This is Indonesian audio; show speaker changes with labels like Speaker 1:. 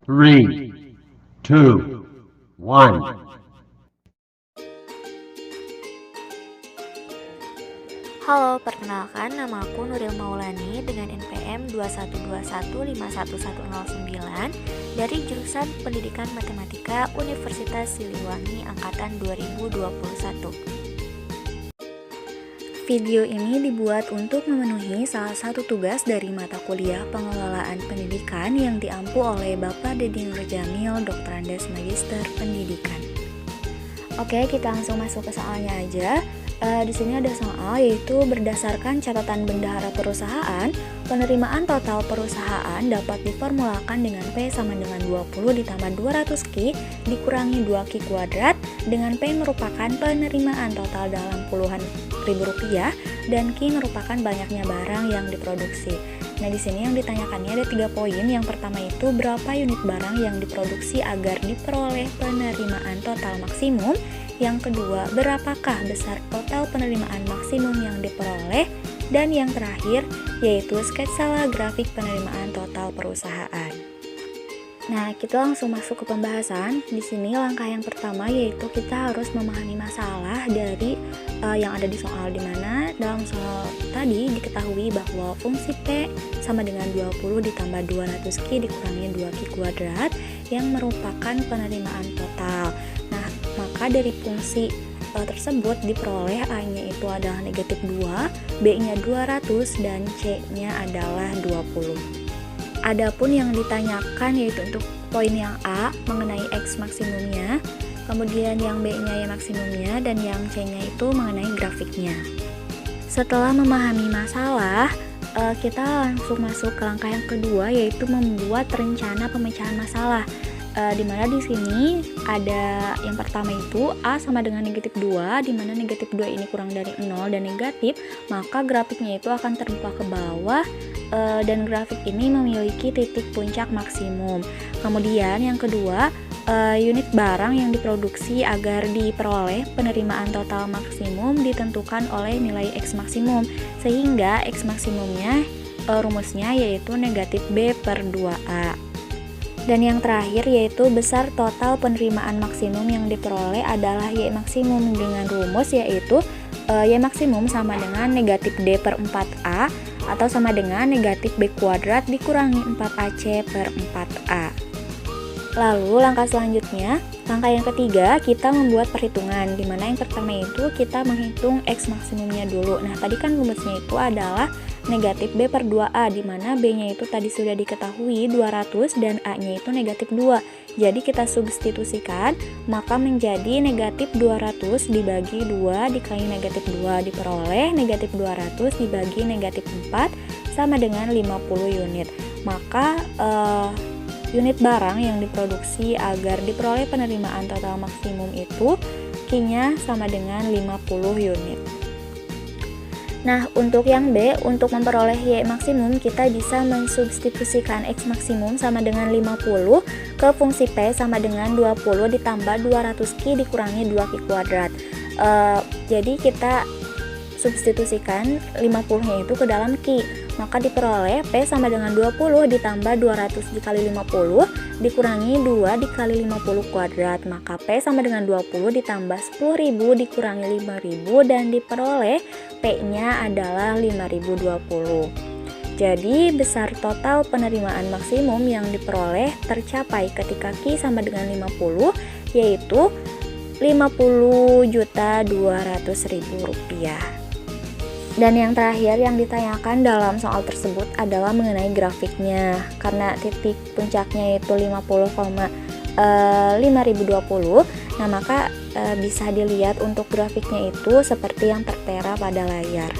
Speaker 1: Three, two, one.
Speaker 2: Halo, perkenalkan nama aku Nuril Maulani dengan NPM 2121511009 dari jurusan Pendidikan Matematika Universitas Siliwangi Angkatan 2021. Video ini dibuat untuk memenuhi salah satu tugas dari mata kuliah Pengelolaan Pendidikan yang diampu oleh Bapak Deddy Nurjamil, Doktorandes Magister Pendidikan. Oke, kita langsung masuk ke soalnya aja. Di sini ada soal yaitu berdasarkan catatan bendahara perusahaan, penerimaan total perusahaan dapat diformulakan dengan P sama dengan 20 ditambah 200Q dikurangi 2Q kuadrat dengan P merupakan penerimaan total dalam puluhan ribu rupiah dan Q merupakan banyaknya barang yang diproduksi. Nah, di sini yang ditanyakannya ada 3 poin. Yang pertama itu berapa unit barang yang diproduksi agar diperoleh penerimaan total maksimum. Yang kedua, berapakah besar total penerimaan maksimum yang diperoleh? Dan yang terakhir, yaitu sketsa grafik penerimaan total perusahaan. Nah, kita langsung masuk ke pembahasan. Di sini langkah yang pertama yaitu kita harus memahami masalah dari yang ada di soal, dimana dalam soal tadi diketahui bahwa fungsi P sama dengan 20 ditambah 200Q dikurangi 2Q kuadrat yang merupakan penerimaan total. Nah, maka dari fungsi tersebut diperoleh A-nya itu adalah negatif 2, B-nya 200, dan C-nya adalah 20. Adapun yang ditanyakan yaitu untuk poin yang A mengenai X maksimumnya, kemudian yang B-nya ya maksimumnya, dan yang C-nya itu mengenai grafiknya. Setelah memahami masalah, kita langsung masuk ke langkah yang kedua yaitu membuat rencana pemecahan masalah. Dimana di sini ada yang pertama itu A sama dengan negatif 2, dimana negatif 2 ini kurang dari 0 dan negatif, maka grafiknya itu akan terbuka ke bawah dan grafik ini memiliki titik puncak maksimum. Kemudian yang kedua, unit barang yang diproduksi agar diperoleh penerimaan total maksimum ditentukan oleh nilai X maksimum, sehingga X maksimumnya rumusnya yaitu negatif B per 2A. Dan yang terakhir yaitu besar total penerimaan maksimum yang diperoleh adalah Y maksimum dengan rumus yaitu Y maksimum sama dengan negatif D per 4A atau sama dengan negatif B kuadrat dikurangi 4AC per 4A. Lalu langkah selanjutnya, langkah yang ketiga kita membuat perhitungan, dimana yang pertama itu kita menghitung X maksimumnya dulu. Nah, tadi kan rumusnya itu adalah negatif B per 2A, dimana B-nya itu tadi sudah diketahui 200 dan A-nya itu negatif 2. Jadi kita substitusikan, maka menjadi negatif 200 dibagi 2 dikali negatif 2 diperoleh negatif 200 dibagi negatif 4 sama dengan 50 unit. Maka unit barang yang diproduksi agar diperoleh penerimaan total maksimum itu Q-nya sama dengan 50 unit. Nah, untuk yang B, untuk memperoleh Y maksimum, kita bisa mensubstitusikan X maksimum sama dengan 50 ke fungsi P sama dengan 20 ditambah 200Q dikurangi 2Q kuadrat. Jadi kita substitusikan 50-nya itu ke dalam Q, maka diperoleh P sama dengan 20 ditambah 200 dikali 50 dikurangi 2 dikali 50 kuadrat, maka P sama dengan 20 ditambah 10.000 dikurangi 5.000 dan diperoleh P-nya adalah 5.020. Jadi besar total penerimaan maksimum yang diperoleh tercapai ketika Q sama dengan 50 yaitu Rp50.200.000. Dan yang terakhir yang ditanyakan dalam soal tersebut adalah mengenai grafiknya. Karena titik puncaknya itu 50,5020, nah maka bisa dilihat untuk grafiknya itu seperti yang tertera pada layar.